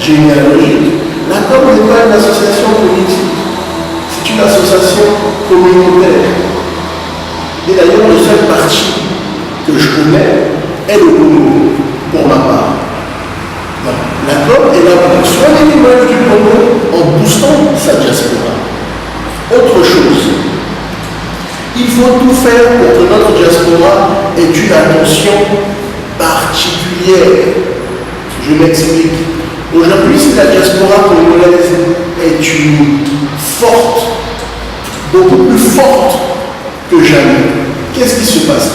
généalogique, la COM n'est pas une association politique. C'est une association communautaire. Et d'ailleurs, le seul parti que je connais est le Congo, pour ma part. La COM est là pour soigner l'image du Congo en boostant sa diaspora. Autre chose, il faut tout faire pour que notre diaspora ait une attention particulière. Je m'explique. Aujourd'hui, si la diaspora congolaise est une forte, beaucoup plus forte que jamais, qu'est-ce qui se passe?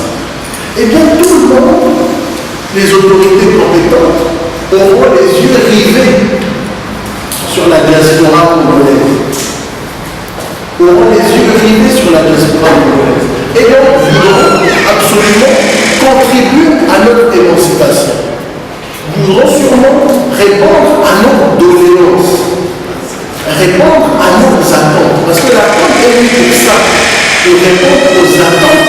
Eh bien, tout le monde, les autorités compétentes, auront les yeux rivés sur la diaspora congolaise. Auront les yeux rivés sur la diaspora congolaise. Et donc, voudront absolument contribuer à notre émancipation. Voudront sûrement répondre à nos doléances, répondre à nos attentes. Parce que la COM est venue pour ça, pour répondre aux attentes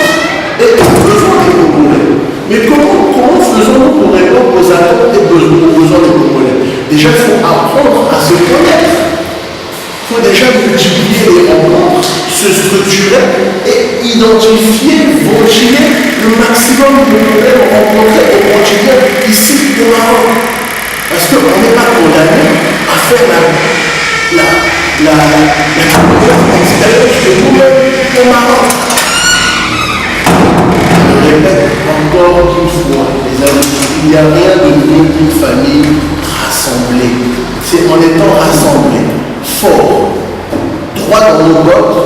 et aux besoins des Congolais. Mais comment faisons-nous pour répondre aux attentes et aux besoins des Congolais? Déjà, il faut apprendre à se connaître. Il faut déjà multiplier les rencontres, se structurer et identifier, vautiller le maximum de problèmes rencontrés au quotidien ici au Maroc. Parce qu'on n'est pas condamné à faire la expérience de nous-mêmes au Maroc. Je répète encore une fois, les amis, il n'y a rien de mieux qu'une famille rassemblée. C'est en étant rassemblés, forts, droit dans nos bottes,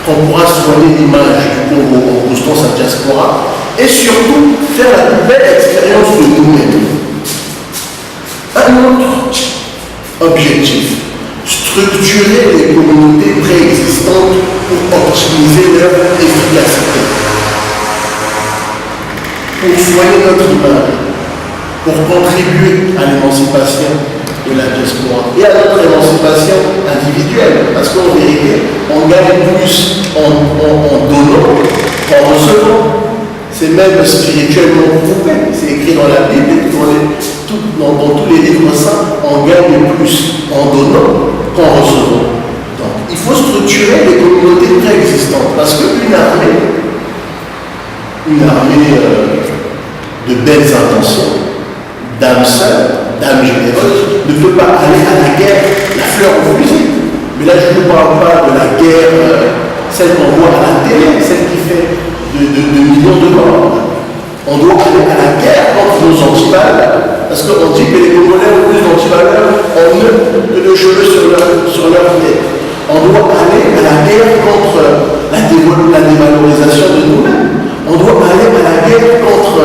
qu'on pourra soigner l'image du Congo en boostant sa diaspora et surtout faire la plus belle expérience de nous-mêmes. Un autre objectif, structurer les communautés préexistantes pour optimiser leur efficacité, pour soigner notre image, pour contribuer à l'émancipation de la diaspora et à notre émancipation individuelle. Parce qu'en vérité, on gagne plus en donnant qu'en recevant. C'est même spirituellement prouvé. C'est écrit dans la Bible et dans tous les livres saints, on gagne plus en donnant qu'en recevant. Donc, il faut structurer les communautés préexistantes. Parce qu'une armée de belles intentions, d'âmes sœurs, d'âmes généreuses, ne peut pas aller à la guerre la fleur au fusil. Mais là, je ne parle pas de la guerre, celle qu'on voit à la télé, celle qui fait de millions de morts. On doit aller à la guerre contre nos antivaleurs. Parce qu'on dit que les Congolais ont plus d'antivaleurs en eux que de cheveux sur leur tête. On doit aller à la guerre contre la dévalorisation de nous-mêmes. On doit aller à la guerre contre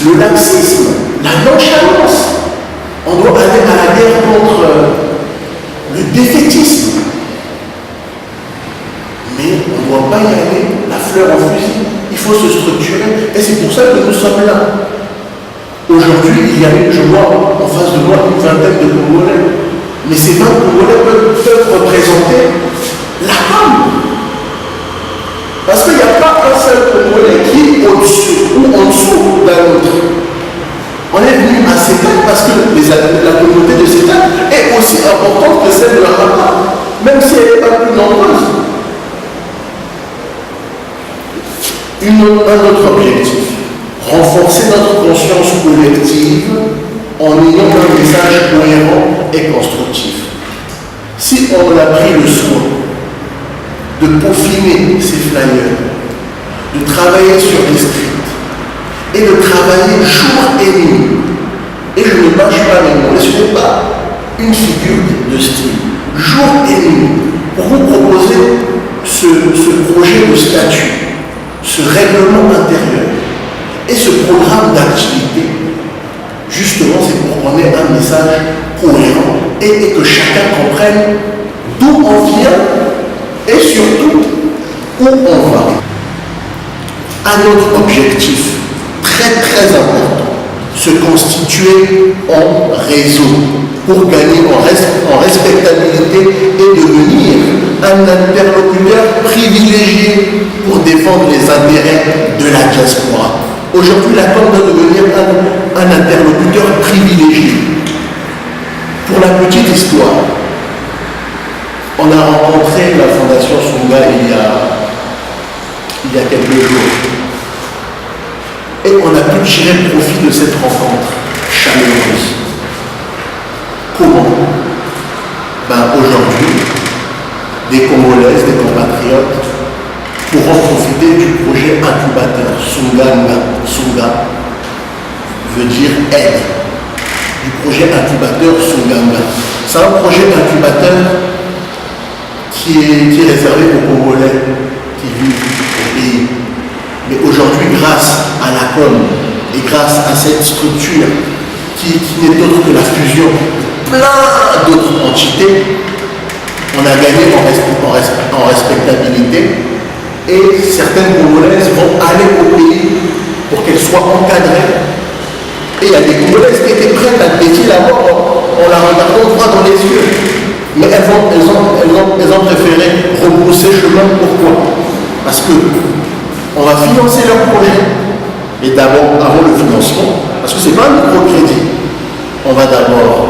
le laxisme, la nonchalance. On doit aller à la guerre contre le défaitisme. Mais on ne doit pas y aller la fleur au fusil. Il faut se structurer. Et c'est pour ça que nous sommes là. Aujourd'hui, je vois en face de moi une vingtaine de Congolais. Mais ces 20 Congolais peuvent représenter la COM. Parce qu'il n'y a pas un seul Congolais qui est au-dessus ou en dessous d'un autre. On est venu à CETAC parce que la communauté de CETAC est aussi importante que celle de la Rwanda, même si elle n'est pas plus nombreuse. Un autre objectif, renforcer notre conscience collective en ayant un message cohérent et constructif. Si on a pris le soin de peaufiner ces flyers, de travailler sur les scripts et de travailler jour et nuit, et je ne mâche pas mes mots, ce n'est pas une figure de style, jour et nuit, pour vous proposer ce projet de statut, ce règlement intérieur et ce programme d'activité, justement, c'est pour qu'on ait un message cohérent et que chacun comprenne d'où on vient et surtout où on va. Un autre objectif très important, se constituer en réseau pour gagner en respectabilité et devenir un interlocuteur privilégié pour défendre les intérêts de la diaspora. Aujourd'hui, la COM doit devenir un interlocuteur privilégié. Pour la petite histoire, On a rencontré la Fondation Sunga il y a quelques jours. Et on a pu tirer profit de cette rencontre chaleureuse. Comment? Aujourd'hui, des Congolaises, des compatriotes pourront profiter du projet incubateur Sunga veut dire aide. Du projet incubateur Sunganga. C'est un projet incubateur qui est réservé aux Congolais qui vivent au pays. Mais aujourd'hui, grâce à la com et grâce à cette structure qui n'est autre que la fusion de plein d'autres entités, on a gagné en respectabilité et certaines Congolaises vont aller au pays pour qu'elles soient encadrées. Et il y a des Congolaises qui étaient prêtes à péter la mort en la regardant droit dans les yeux. Mais elles ont préféré rebrousser chemin. Pourquoi? Parce qu'on va financer leur projet. Et d'abord, avant le financement, parce que ce n'est pas un microcrédit, on va d'abord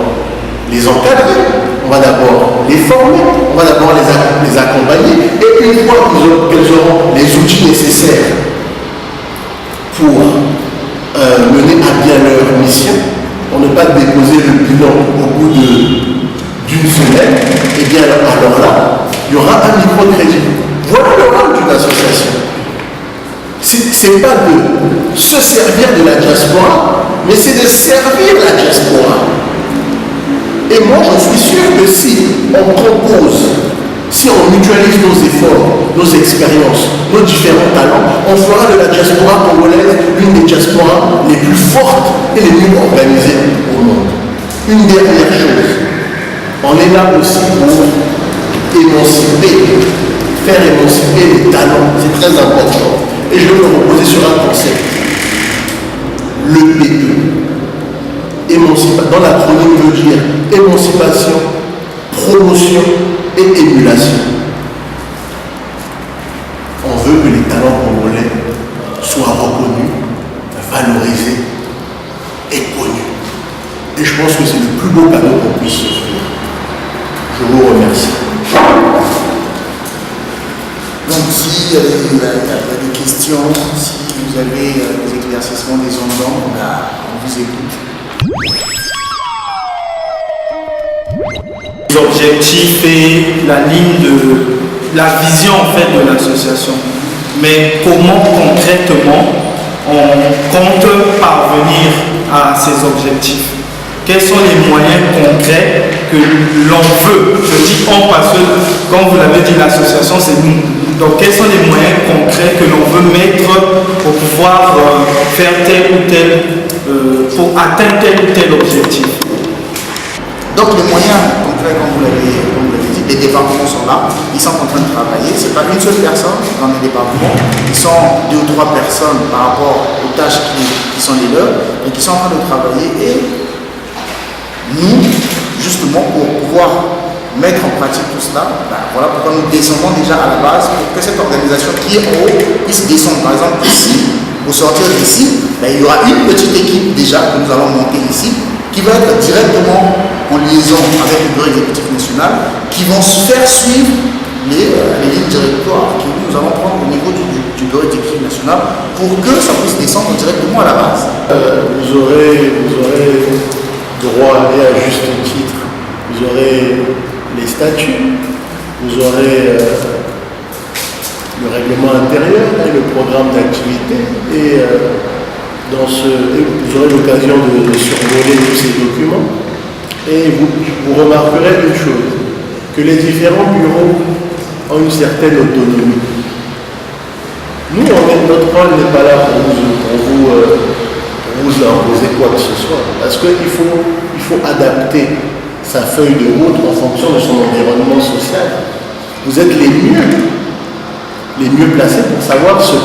les encadrer, on va d'abord les former, on va d'abord les accompagner. Et une fois qu'elles auront les outils nécessaires pour mener à bien leur mission, pour ne pas déposer le bilan au bout d'une semaine, et bien alors là, il y aura un microcrédit. Voilà le rôle d'une association. Ce n'est pas de se servir de la diaspora, mais c'est de servir la diaspora. Et moi, je suis sûr que si on propose, si on mutualise nos efforts, nos expériences, nos différents talents, on fera de la diaspora congolaise l'une des diasporas les plus fortes et les mieux organisées au monde. Une dernière chose, on est là aussi pour émanciper, faire émanciper les talents, c'est très important. Et je vais me reposer sur un concept, le P2. Dans l'acronyme veut dire émancipation, promotion et émulation. On veut que les talents congolais soient reconnus, valorisés et connus. Et je pense que c'est le plus beau cadeau qu'on puisse offrir. Je vous remercie. Donc si il y a des questions, si vous avez des éclaircissements, des ondes, on vous écoute. L'objectif et la ligne de la vision en fait de l'association. Mais comment concrètement on compte parvenir à ces objectifs? Quels sont les moyens concrets que l'on veut? Je dis on parce que, comme vous l'avez dit, l'association c'est nous. Donc quels sont les moyens concrets que l'on veut mettre pour pouvoir faire tel ou tel, pour atteindre tel ou tel objectif? Donc les moyens concrets, comme vous l'avez dit, les départements sont là, ils sont en train de travailler. Ce n'est pas une seule personne dans les départements, ils sont 2 ou 3 personnes par rapport aux tâches qui sont les leurs et qui sont en train de travailler. Et nous, justement, pour pouvoir mettre en pratique tout cela, voilà pourquoi nous descendons déjà à la base pour que cette organisation qui est en haut puisse descendre. Par exemple, ici, au sortir d'ici, il y aura une petite équipe déjà que nous allons monter ici qui va être directement en liaison avec le bureau exécutif national, qui vont se faire suivre les lignes directoires que nous allons prendre au niveau du bureau exécutif national pour que ça puisse descendre directement à la base. Vous aurez droit, et à juste titre, vous aurez les statuts, vous aurez le règlement intérieur et le programme d'activité, et vous aurez l'occasion de survoler tous ces documents. Et vous remarquerez une chose, que les différents bureaux ont une certaine autonomie. Nous, notre rôle n'est pas là pour vous imposer quoi que ce soit, parce qu'il faut adapter sa feuille de route en fonction de son environnement social. Vous êtes les mieux placés pour savoir ce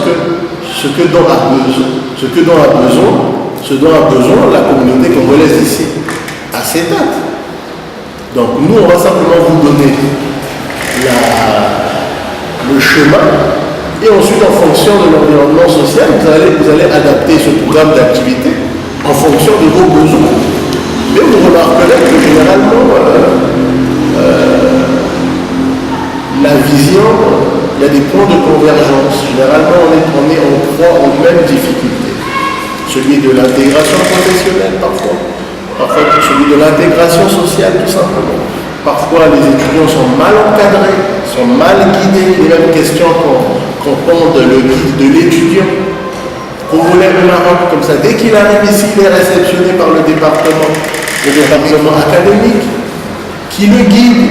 dont a besoin la communauté congolaise ici, à cette date. Donc nous, on va simplement vous donner le chemin, et ensuite, en fonction de l'environnement social, vous allez adapter ce programme d'activité en fonction de vos besoins. Mais vous remarquerez que généralement, des points de convergence. Généralement, on croit aux mêmes difficultés. Celui de l'intégration professionnelle, parfois celui de l'intégration sociale, tout simplement. Parfois, les étudiants sont mal encadrés, sont mal guidés. Les mêmes questions qu'on pond le guide de l'étudiant. Congolais au Maroc, comme ça, dès qu'il arrive ici, il est réceptionné par le département académique, qui le guide,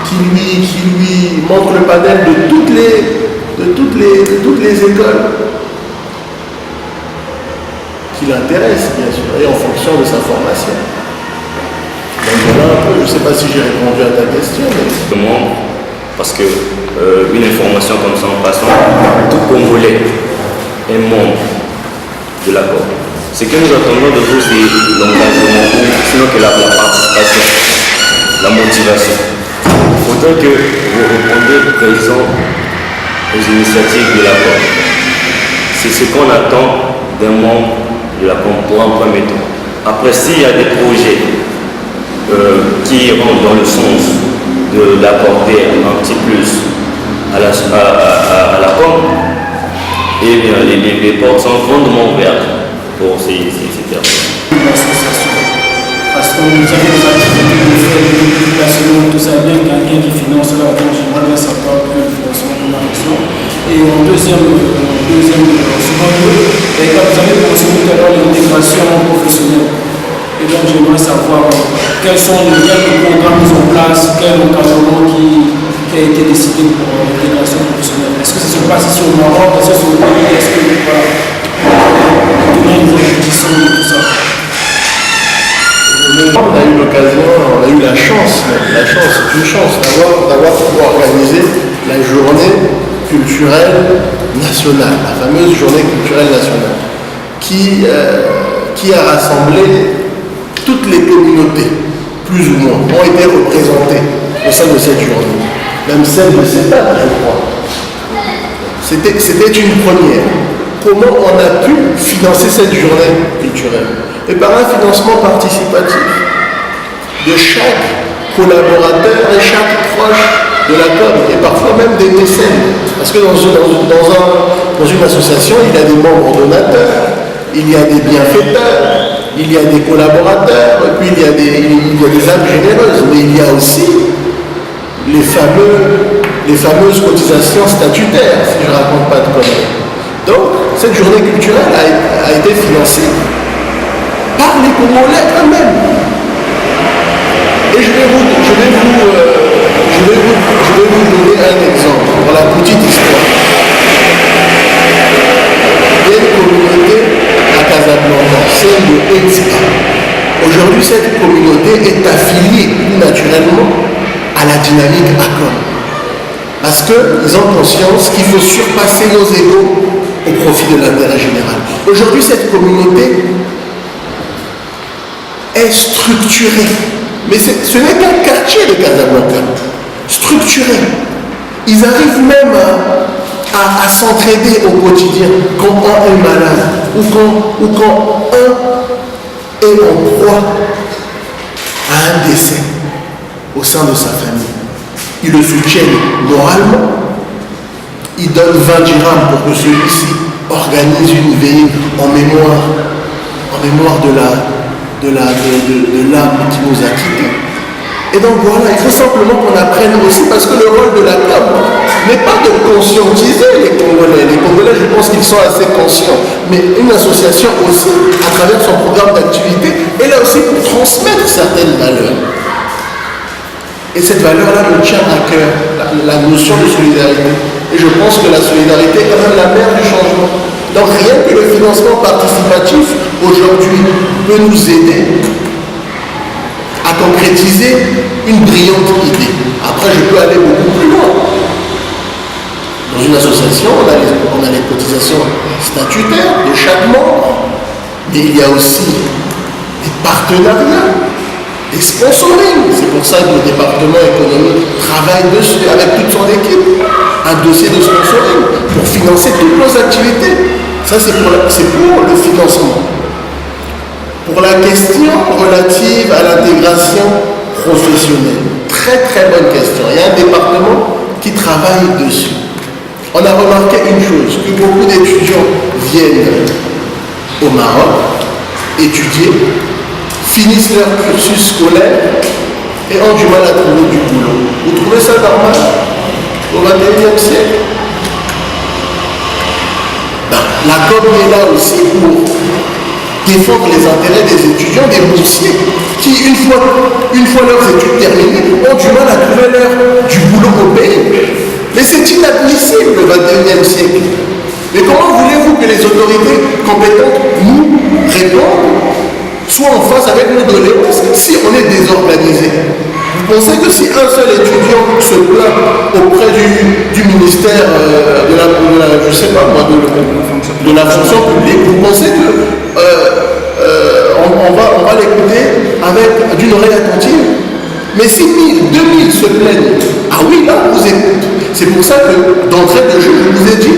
qui lui montre le panel de toutes les écoles qui l'intéressent, bien sûr, et en fonction de sa formation. Donc voilà un peu, je ne sais pas si j'ai répondu à ta question. Mais... Parce que une information comme ça en passant, tout Congolais est membre de l'accord. Ce que nous attendons de vous, c'est l'engagement, sinon que la participation, la motivation. Il faudrait que vous répondiez présent aux initiatives de l'accord. C'est ce qu'on attend d'un membre de l'accord pour un premier temps. Après, s'il y a des projets qui rentrent dans le sens de l'apporter un petit plus à l'accord, et bien les portes sont grandement ouvertes pour ces personnes. L'association. Parce que vous avez des activités de frais de multiplication, tout ça bien quelqu'un qui finance là, donc j'aimerais bien savoir que le financement de l'action. Et en deuxième second lieu, comme vous avez mentionné tout à l'heure l'intégration professionnelle. Et donc j'aimerais savoir quels programmes mis en place, quel encadrement qui a été décidé pour l'intégration professionnelle. Est-ce que ça se passe ici au Maroc? Est-ce que c'est au pays? Est-ce que une répétition de tout ça? On a eu l'occasion, on a eu la chance d'avoir organisé la journée culturelle nationale, la fameuse journée culturelle nationale, qui a rassemblé toutes les communautés, plus ou moins, ont été représentées au sein de cette journée. Même celle de CEPAD, je crois. C'était une première. Comment on a pu financer cette journée culturelle? Et par un financement participatif de chaque collaborateur et chaque proche de la com, et parfois même des mécènes. Parce que dans une association, il y a des membres donateurs, il y a des bienfaiteurs, il y a des collaborateurs, et puis il y a des âmes généreuses, mais il y a aussi les fameuses cotisations statutaires, si je ne raconte pas de conneries. Donc, cette journée culturelle a été financée par les Congolais eux-mêmes. Et je vais vous donner un exemple pour la petite histoire. Il y a une communauté à Casablanca, celle de Etika. Aujourd'hui, cette communauté est affiliée naturellement à la dynamique ACOM. Parce qu'ils ont conscience qu'il faut surpasser nos égos au profit de l'intérêt général. Aujourd'hui, cette communauté est structurée. Mais ce n'est qu'un quartier de Casablanca. Structuré. Ils arrivent même à s'entraider au quotidien quand un est malade ou quand un est en proie à un décès au sein de sa famille. Ils le soutiennent moralement. Ils donnent 20 dirhams pour que celui-ci organise une veillée en mémoire de l'âme qui nous a quittés. Et donc voilà, il faut simplement qu'on apprenne aussi, parce que le rôle de la com n'est pas de conscientiser les Congolais. Les Congolais, je pense qu'ils sont assez conscients. Mais une association aussi, à travers son programme d'activité, est là aussi pour transmettre certaines valeurs. Et cette valeur-là me tient à cœur, la notion de solidarité. Et je pense que la solidarité est quand même la mère du changement. Donc rien que le financement participatif, aujourd'hui, peut nous aider à concrétiser une brillante idée. Après, je peux aller beaucoup plus loin. Dans une association, on a les cotisations statutaires de chaque membre, mais il y a aussi des partenariats, des sponsoring. C'est pour ça que le département économique travaille dessus avec toute son équipe. Un dossier de sponsoring pour financer toutes nos activités. Ça, c'est pour le financement. Pour la question relative à l'intégration professionnelle, très très bonne question. Il y a un département qui travaille dessus. on a remarqué une chose, que beaucoup d'étudiants viennent au Maroc étudier, finissent leur cursus scolaire et ont du mal à trouver du boulot. Vous trouvez ça normal au XXIe siècle? La COP est là aussi pour défendre les intérêts des étudiants, des boursiers, qui, une fois leurs études terminées, ont du mal à trouver du boulot au pays. Mais c'est inadmissible le XXIe siècle. Mais comment voulez-vous que les autorités compétentes nous répondent, soit en face avec nos doléances, si on est désorganisé? Vous pensez que si un seul étudiant se plaint auprès du ministère de la fonction publique, vous pensez que on va l'écouter d'une oreille attentive? Mais si 1000, 2000 se plaignent, ah oui, là on vous écoute. C'est pour ça que d'entrée de jeu, je vous ai dit,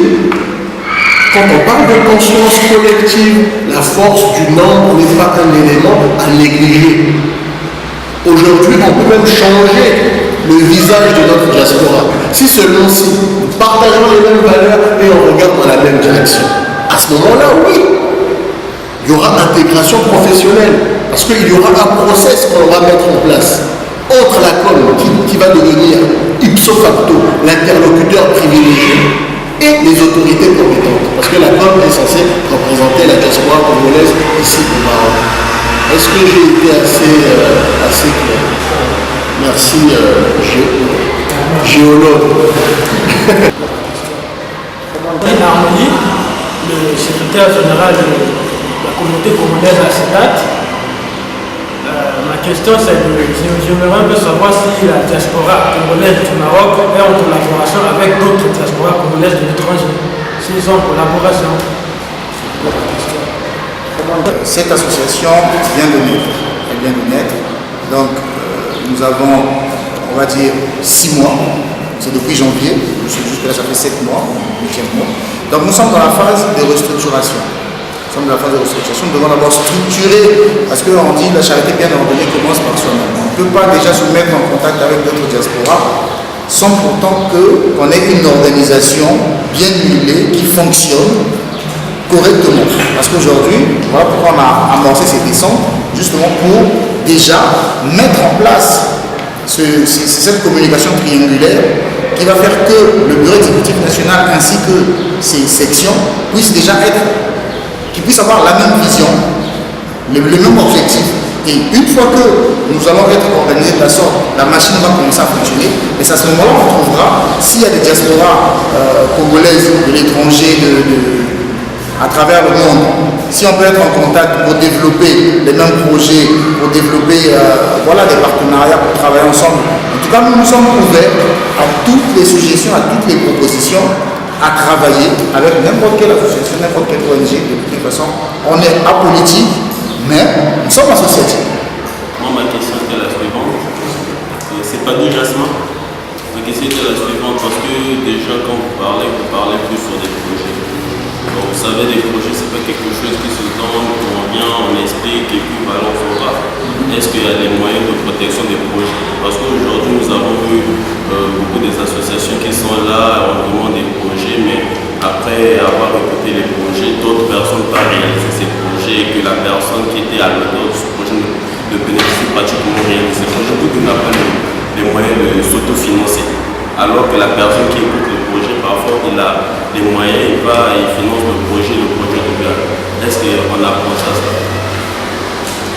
quand on parle de conscience collective, la force du nombre n'est pas un élément à négliger. Aujourd'hui, on peut même changer le visage de notre diaspora. Si seulement si nous partageons les mêmes valeurs et on regarde dans la même direction. À ce moment-là, oui, il y aura intégration professionnelle. Parce qu'il y aura un process qu'on va mettre en place entre la COM qui va devenir ipso facto l'interlocuteur privilégié et les autorités compétentes. Parce que la COM est censée représenter la diaspora congolaise ici au Maroc. Est-ce que j'ai été assez clair? Merci, géologue. Harmonie, le secrétaire général de la communauté congolaise à CEDAT. Ma question, c'est j'aimerais un peu savoir si la diaspora congolaise du Maroc est en collaboration avec d'autres diasporas congolaises de l'étranger. S'ils sont en collaboration. Cette association vient de naître. Elle vient de naître. Donc, nous avons, on va dire, 6 mois. C'est depuis janvier. Jusque-là, ça fait 7 mois, 8e mois. Donc, nous sommes dans la phase de restructuration. Nous sommes dans la phase de restructuration. Nous devons d'abord structurer, parce qu'on dit la charité bien ordonnée commence par soi-même. On ne peut pas déjà se mettre en contact avec d'autres diasporas sans pourtant qu'on ait une organisation bien huilée qui fonctionne correctement. Parce qu'aujourd'hui, voilà pourquoi on a amorcé ces descentes, justement pour déjà mettre en place cette communication triangulaire qui va faire que le bureau exécutif national ainsi que ses sections puissent avoir la même vision, le même objectif. Et une fois que nous allons être organisés de la sorte, la machine va commencer à fonctionner. Et c'est à ce moment-là qu'on trouvera, s'il y a des diasporas congolaises de l'étranger, à travers le monde, si on peut être en contact pour développer les mêmes projets, pour développer des partenariats, pour travailler ensemble. En tout cas, nous sommes ouverts à toutes les suggestions, à toutes les propositions, à travailler avec n'importe quelle association, n'importe quelle ONG. De toute façon, on est apolitique, mais nous sommes associatifs. Moi, ma question était la suivante. C'est pas du jasmin. Ma question était la suivante parce que déjà, quand vous parlez plus sur des projets. Donc, vous savez, des projets, c'est pas quelque chose qui se donne, on vient, on explique et puis balance au rat. Est-ce qu'il y a des moyens de protection des projets? Parce qu'aujourd'hui, nous avons vu beaucoup des associations qui sont là, on demande des projets, mais après avoir écouté les projets, d'autres personnes pas réaliser ces projets et que la personne qui était à l'auteur de ce projet ne bénéficie pratiquement rien de ces projets, donc il n'a pas les moyens de s'autofinancer. Alors que la personne qui écoute le projet, parfois il a les moyens, il finance le projet devient. Est-ce qu'on apprend ça?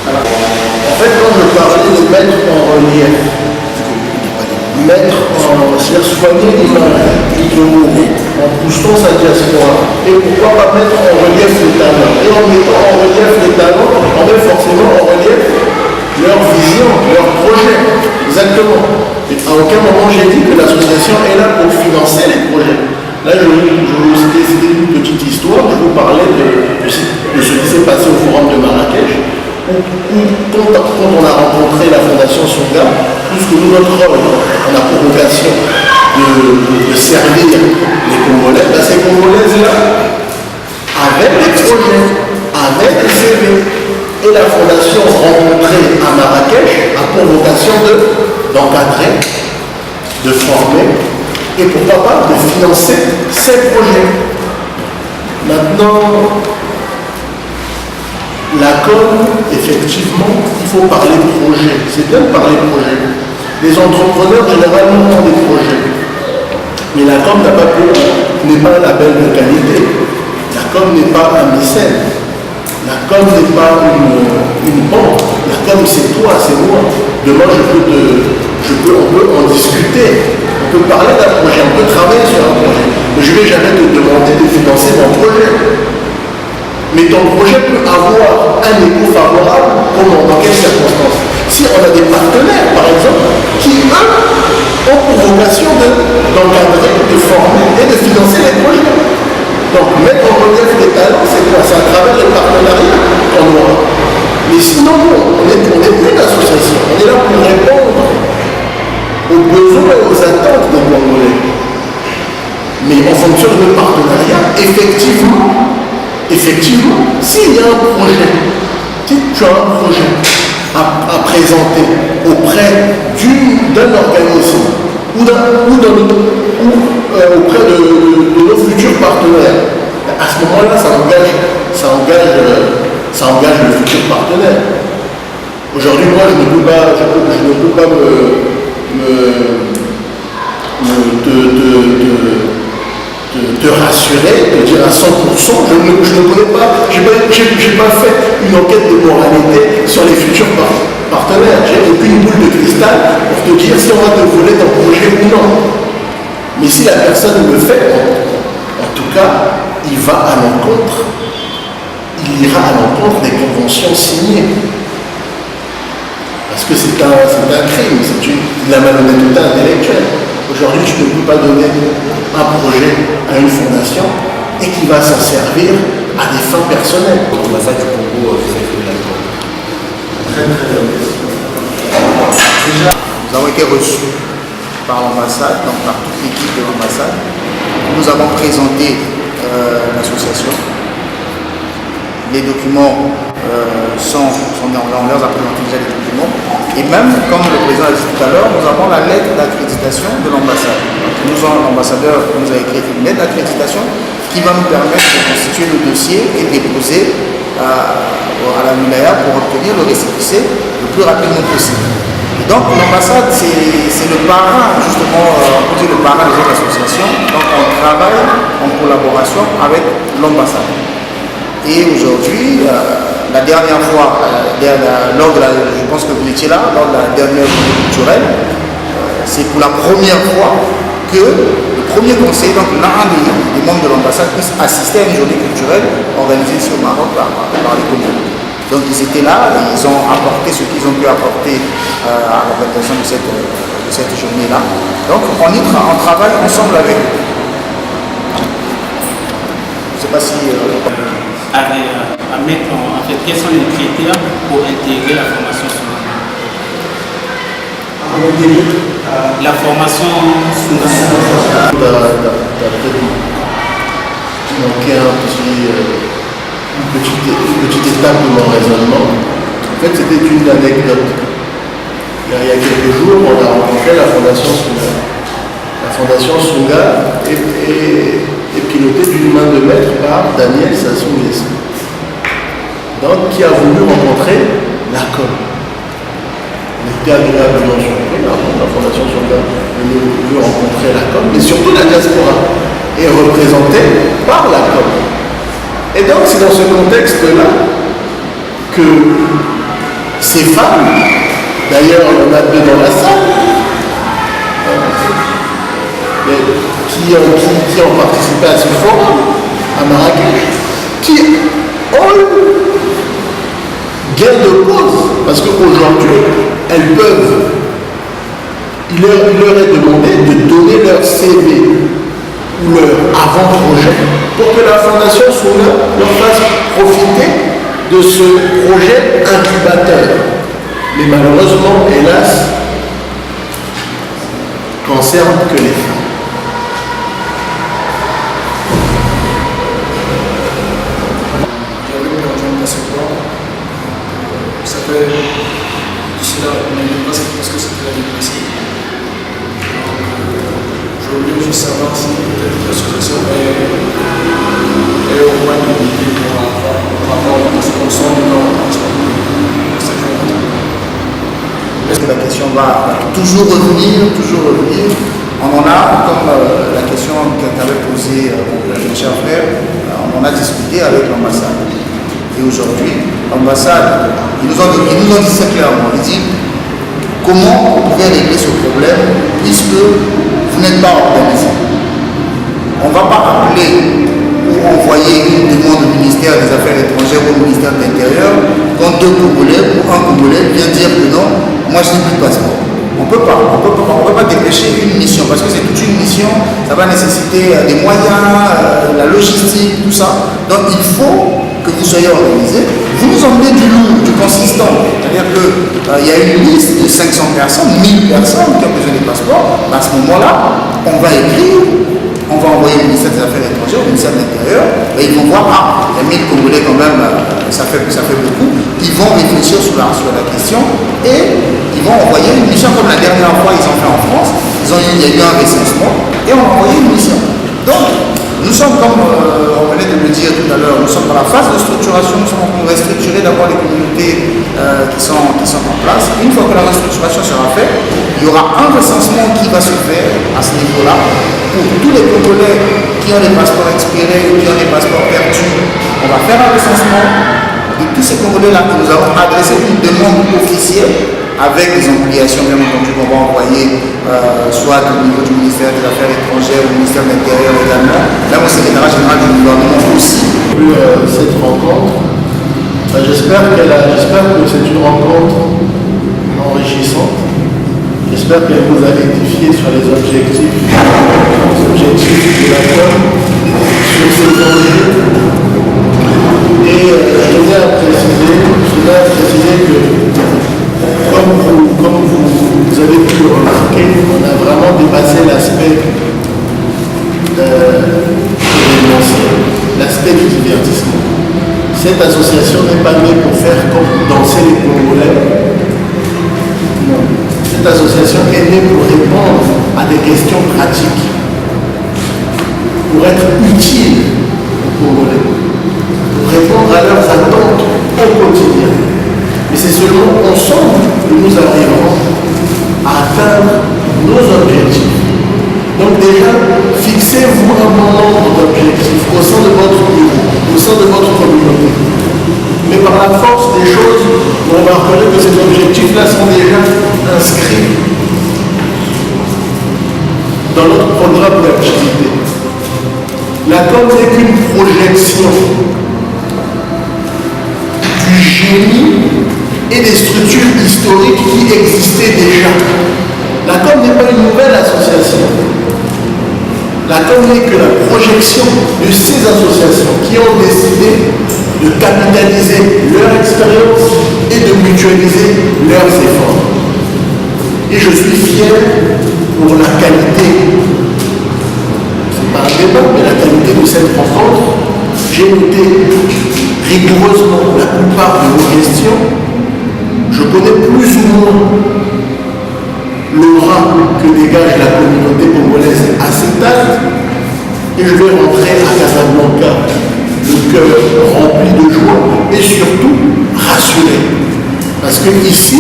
Alors, en fait, quand je parlais de mettre en relief, soigner l'image, en poussant sa diaspora, et pourquoi pas mettre en relief les talents? Et en mettant en relief les talents, on met forcément en relief leur vision, leur projet. Exactement. Et à aucun moment j'ai dit que l'association est là pour financer les projets. Là, c'était une petite histoire. Je vous parlais de ce qui s'est passé au forum de Marrakech, où quand on a rencontré la Fondation Songa, puisque nous, notre rôle, on a pour vocation de servir les Congolais, ces Congolaises-là, avec des projets, avec des CV. Et la Fondation rencontrée à Marrakech a pour vocation d'encadrer, de former et pourquoi pas de financer ces projets. Maintenant, la com, effectivement, il faut parler projet. C'est bien de parler projet. Les entrepreneurs, généralement, ont des projets. Mais la com n'est pas un label de qualité. La com n'est pas un mécène. La com n'est pas une banque. La com, c'est toi, c'est moi. Demain, on peut en discuter. On peut parler d'un projet, on peut travailler sur un projet. Mais je ne vais jamais te demander de financer mon projet. Mais ton projet peut avoir un écho favorable. Comment? Dans quelles circonstances? Si on a des partenaires, par exemple, qui, eux, ont pour vocation d'encadrer, de former et de financer les projets. Donc, mettre en relief les talents, c'est quoi? C'est à travers les partenariats qu'on aura. Mais sinon, on est une association. On est là pour répondre aux besoins et aux attentes des Congolais. Mais en fonction de nos partenariats, effectivement, s'il y a un projet, si tu as un projet à présenter auprès d'un organisme ou auprès de nos futurs partenaires, à ce moment-là, ça engage le futur partenaire. Aujourd'hui, moi, je ne peux pas te rassurer, te dire à 100%, je ne connais pas, je n'ai pas fait une enquête de moralité sur les futurs partenaires. J'ai aucune boule de cristal pour te dire si on va te voler ton projet ou non. Mais si la personne le fait, en tout cas, il ira à l'encontre des conventions signées. Parce que c'est un crime, c'est de la malhonnêteté intellectuelle. Aujourd'hui, tu ne peux pas donner un projet à une fondation et qui va s'en servir à des fins personnelles. L'ambassade du Congo, vous avez fait l'accord. Très bien. Déjà, nous avons été reçus par l'ambassade, donc par toute l'équipe de l'ambassade. Nous avons présenté l'association. Les documents on leur a présenté déjà les documents. Et même, comme le président a dit tout à l'heure, nous avons la lettre d'accréditation de l'ambassade. L'ambassadeur nous a écrit une lettre d'accréditation qui va nous permettre de constituer le dossier et déposer à la wilaya pour obtenir le récépissé le plus rapidement possible. Et donc l'ambassade, c'est le parrain, justement, on peut dire le parrain des autres associations. Donc on travaille en collaboration avec l'ambassade. Et aujourd'hui, la dernière fois, je pense que vous étiez là, lors de la dernière journée culturelle, c'est pour la première fois que le premier conseil, donc l'un des membres de l'ambassade, puisse assister à une journée culturelle organisée ici au Maroc par les Congolais. Donc ils étaient là et ils ont apporté ce qu'ils ont pu apporter à l'organisation de cette journée-là. Donc on travaille ensemble avec eux. Je ne sais pas si... à mettre en fait, quels sont les critères pour intégrer la formation Sunga? La formation Sunga. Tu as peut-être manqué une petite étape de mon raisonnement. En fait, c'était une anecdote. Il y a quelques jours, on a rencontré la Fondation Sunga. La Fondation Sunga est pilotée d'une main de maître par Daniel Sassou Nguesso, donc qui a voulu rencontrer la com. On était agréablement surpris, la Fondation Sunga veut rencontrer la com, mais surtout la diaspora est représentée par la com. Et donc c'est dans ce contexte-là que ces femmes, d'ailleurs on en a deux dans la salle, qui ont participé à ce forum à Marrakech, qui ont gain de cause, parce qu'aujourd'hui, elles peuvent, il leur est demandé de donner leur CV ou leur avant-projet pour que la Fondation Sunga leur fasse profiter de ce projet incubateur. Mais malheureusement, hélas, concerne que les femmes. D'ici là, on a une place parce que c'était l'année passée. Je Je voulais juste savoir si peut-être l'association est au point de l'idée par rapport à ce qu'on sent dans Est-ce que la question va toujours revenir, On en a, comme la question qu'avait posée mon cher frère, on en a discuté avec l'ambassade. Et aujourd'hui, l'ambassade, ils nous ont dit ça clairement. Ils disent comment vous pouvez régler ce problème puisque vous n'êtes pas organisé. On ne va pas appeler ou envoyer une demande au ministère des Affaires étrangères ou au ministère de l'Intérieur quand deux Congolais ou un Congolais vient dire que non, moi je n'ai plus de passeport. On ne peut pas dépêcher une mission parce que c'est toute une mission, ça va nécessiter des moyens, la logistique, tout ça. Donc il faut que vous soyez organisé. Vous nous emmenez du lourd, du consistant. C'est-à-dire qu'il y a une liste de 500 personnes, 1000 personnes qui ont besoin des passeports. À ce moment-là, on va écrire, on va envoyer au ministère des Affaires étrangères, au ministère de l'Intérieur, et ils vont voir, il y a 1000 Congolais quand même, ça fait beaucoup. Ils vont réfléchir sur la question et ils vont envoyer une mission comme la dernière fois ils ont fait en France. Il y a eu un recensement et on a envoyé une mission. Donc, nous sommes, comme on venait de le dire tout à l'heure, nous sommes dans la phase de structuration, nous sommes en train de restructurer d'abord les communautés qui sont en place. Une fois que la restructuration sera faite, il y aura un recensement qui va se faire à ce niveau-là pour tous les Congolais qui ont les passeports expirés ou qui ont les passeports perdus. On va faire un recensement de tous ces Congolais-là que nous avons adressé une demande officielle avec des obligations, bien entendu, qu'on va envoyer soit au niveau du ministère des Affaires étrangères ou du ministère de l'Intérieur également, même au secrétariat général du gouvernement aussi. Cette rencontre, j'espère que c'est une rencontre enrichissante. J'espère qu'elle vous a édifié sur les objectifs de l'accord, sur ces enjeux. Et je voudrais préciser que comme vous avez pu le remarquer, on a vraiment dépassé l'aspect événementiel, l'aspect du divertissement. Cette association n'est pas née pour faire comme danser les Congolais. Non. Cette association est née pour répondre à des questions pratiques, pour être utile aux Congolais, pour répondre à leurs attentes au quotidien. Et c'est seulement ensemble que nous arriverons à atteindre nos objectifs. Donc déjà, fixez-vous un bon nombre d'objectifs au sein de votre bureau, au sein de votre communauté. Mais par la force des choses, on va reconnaître que ces objectifs-là sont déjà inscrits dans notre programme d'activité. La com n'est qu'une projection du génie et des structures historiques qui existaient déjà. La com n'est pas une nouvelle association. La com n'est que la projection de ces associations qui ont décidé de capitaliser leur expérience et de mutualiser leurs efforts. Et je suis fier pour la qualité, c'est pas un débat, mais la qualité de cette rencontre. J'ai noté rigoureusement la plupart de vos questions. Je connais plus ou moins l'aura que dégage la communauté congolaise à cet acte et je vais rentrer à Casablanca, le cœur rempli de joie et surtout rassuré. Parce que ici,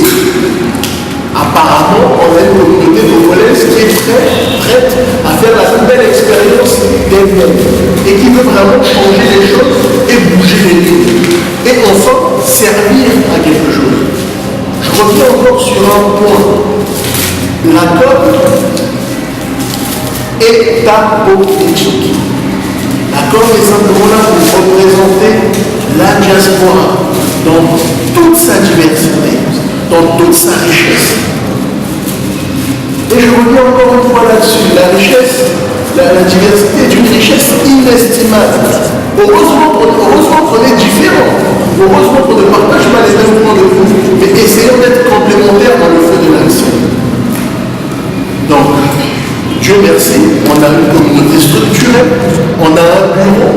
apparemment, on a une communauté congolaise qui est prête à faire la plus belle expérience d'elle-même et qui veut vraiment changer les choses et bouger les lignes et enfin servir à quelque chose. Je reviens encore sur un point. La COP est apolitique. La COP est simplement là pour représenter la diaspora dans toute sa diversité, dans toute sa richesse. Et je reviens encore une fois là-dessus. La richesse, la diversité est une richesse inestimable. Heureusement qu'on est différents. Heureusement qu'on ne partage pas les mêmes points de vue. Mais essayons d'être complémentaires dans le feu de l'action. Donc, Dieu merci, on a une communauté structurée, on a un bureau,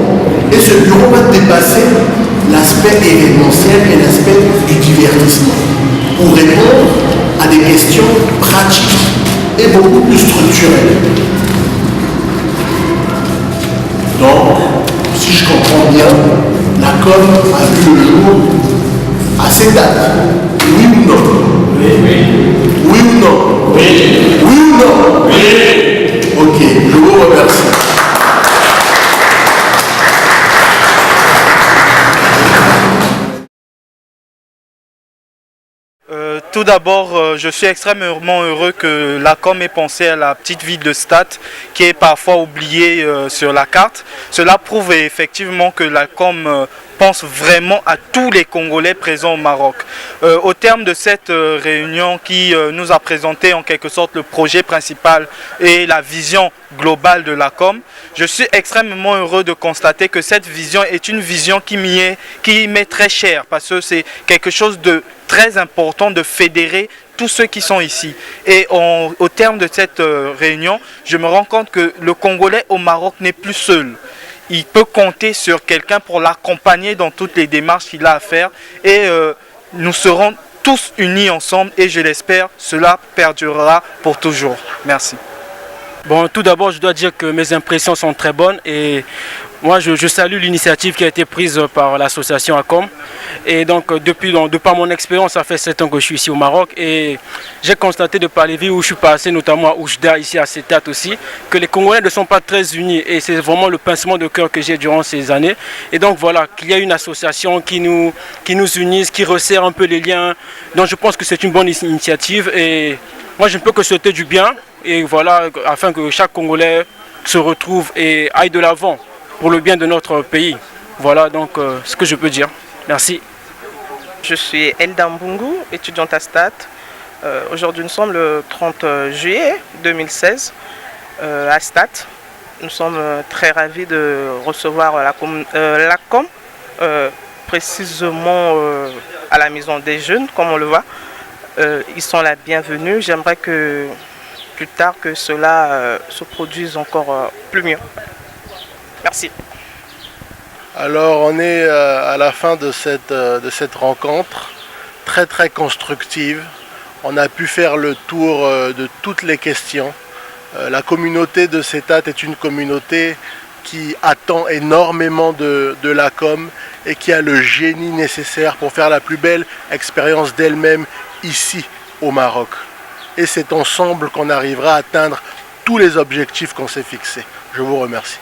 et ce bureau va dépasser l'aspect événementiel et l'aspect du divertissement pour répondre à des questions pratiques et beaucoup plus structurelles. Donc, si je comprends bien, la com a vu le jour à cette date. Oui ou non? Oui. Oui ou non? Oui. Oui ou non? Oui. Ok, je vous remercie. Tout d'abord, je suis extrêmement heureux que la com ait pensé à la petite ville de Stade qui est parfois oubliée sur la carte. Cela prouve effectivement que la com pense vraiment à tous les Congolais présents au Maroc. Au terme de cette réunion qui nous a présenté en quelque sorte le projet principal et la vision globale de la com, je suis extrêmement heureux de constater que cette vision est une vision qui m'est très chère parce que c'est quelque chose de très important de fédérer tous ceux qui sont ici. Et au terme de cette réunion, je me rends compte que le Congolais au Maroc n'est plus seul. Il peut compter sur quelqu'un pour l'accompagner dans toutes les démarches qu'il a à faire. Et nous serons tous unis ensemble et je l'espère, cela perdurera pour toujours. Merci. Bon, tout d'abord, je dois dire que mes impressions sont très bonnes et moi, je salue l'initiative qui a été prise par l'association ACOM. Et donc, de par mon expérience, ça fait 7 ans que je suis ici au Maroc et j'ai constaté de par les villes où je suis passé, notamment à Oujda, ici à Setat aussi, que les Congolais ne sont pas très unis et c'est vraiment le pincement de cœur que j'ai durant ces années. Et donc voilà, qu'il y a une association qui nous unisse, qui resserre un peu les liens. Donc je pense que c'est une bonne initiative et moi, je ne peux que souhaiter du bien. Et voilà, afin que chaque Congolais se retrouve et aille de l'avant pour le bien de notre pays. Voilà donc ce que je peux dire. Merci. Je suis Elda Mbungu, étudiante à Stade. Aujourd'hui, nous sommes le 30 juillet 2016 à Stade. Nous sommes très ravis de recevoir la com, précisément à la Maison des Jeunes, comme on le voit. Ils sont la bienvenue. J'aimerais que plus tard que cela se produise encore plus mieux. Merci. Alors on est à la fin de cette rencontre très constructive. On a pu faire le tour de toutes les questions. La communauté de Setat est une communauté qui attend énormément de la com et qui a le génie nécessaire pour faire la plus belle expérience d'elle-même ici au Maroc. Et c'est ensemble qu'on arrivera à atteindre tous les objectifs qu'on s'est fixés. Je vous remercie.